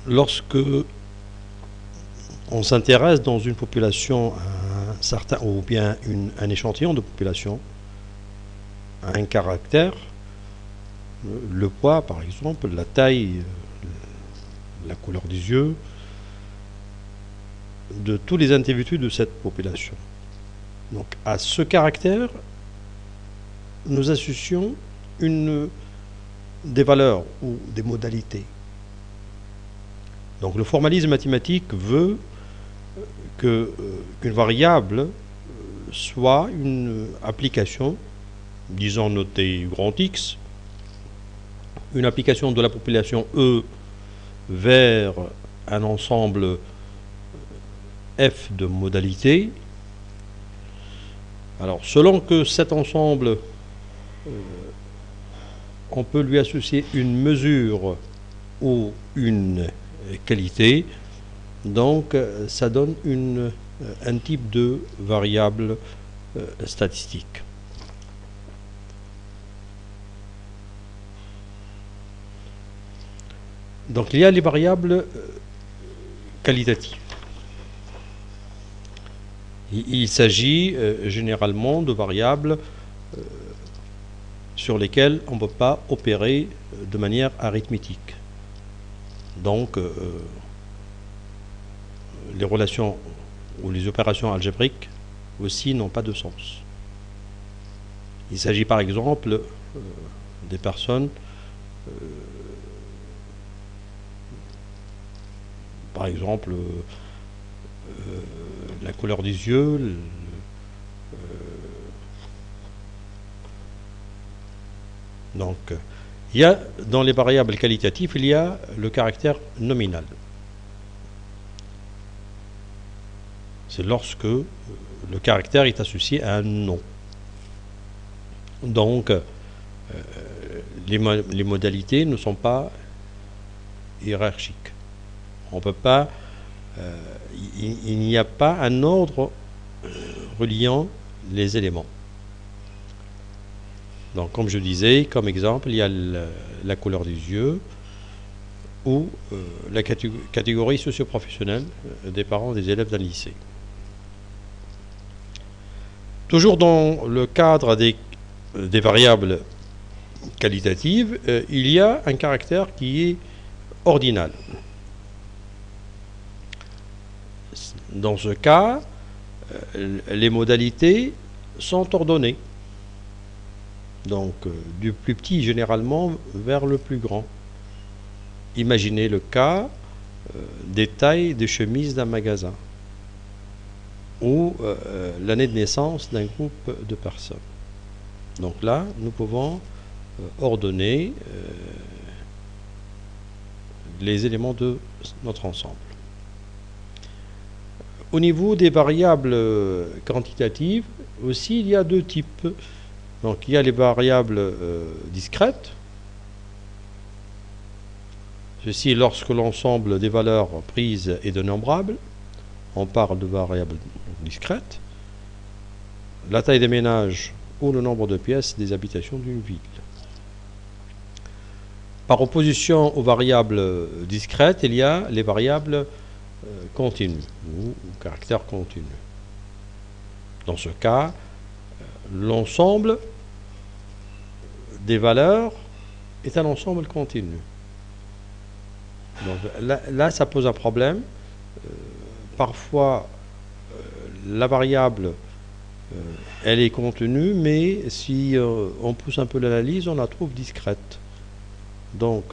lorsque on s'intéresse dans une population à un certain, ou bien un échantillon de population, à un caractère, le poids par exemple, la taille, la couleur des yeux, de tous les individus de cette population. Donc à ce caractère, nous associons des valeurs ou des modalités. Donc le formalisme mathématique veut qu'une variable soit une application, disons notée grand X, une application de la population E vers un ensemble F de modalités. Alors selon que cet ensemble, on peut lui associer une mesure ou une qualité, donc ça donne un type de variable statistique. Donc il y a les variables qualitatives. Il s'agit généralement de variables sur lesquelles on ne peut pas opérer de manière arithmétique. Donc les relations ou les opérations algébriques aussi n'ont pas de sens. Il s'agit par exemple des personnes, par exemple la couleur des yeux, donc il y a dans les variables qualitatives, il y a le caractère nominal. C'est lorsque le caractère est associé à un nom. Donc les modalités ne sont pas hiérarchiques. On peut pas, il n'y a pas un ordre reliant les éléments. Donc comme je disais, comme exemple, il y a la couleur des yeux ou la catégorie socio-professionnelle des parents des élèves d'un lycée. Toujours dans le cadre des variables qualitatives, il y a un caractère qui est ordinal. Dans ce cas, les modalités sont ordonnées. Donc, du plus petit généralement vers le plus grand. Imaginez le cas des tailles des chemises d'un magasin ou l'année de naissance d'un groupe de personnes. Donc là, nous pouvons ordonner les éléments de notre ensemble. Au niveau des variables quantitatives, aussi, il y a deux types. Donc il y a les variables discrètes. Ceci lorsque l'ensemble des valeurs prises est dénombrable. On parle de variables discrètes. La taille des ménages ou le nombre de pièces des habitations d'une ville. Par opposition aux variables discrètes, il y a les variables continues ou caractère continu. Dans ce cas, l'ensemble des valeurs est un ensemble continu. Donc là ça pose un problème. Parfois, la variable, elle est contenue, mais si on pousse un peu l'analyse, on la trouve discrète. Donc,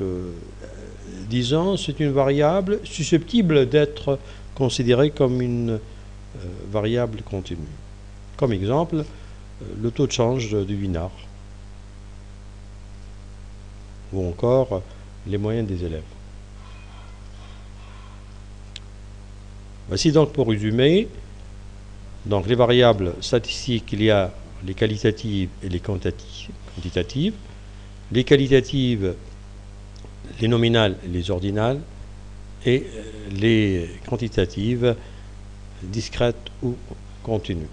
disons, c'est une variable susceptible d'être considérée comme une variable continue. Comme exemple, le taux de change du winard, ou encore les moyennes des élèves. Voici donc pour résumer. Donc les variables statistiques, il y a les qualitatives et les quantitatives. Les qualitatives, les nominales et les ordinales, et les quantitatives discrètes ou continues.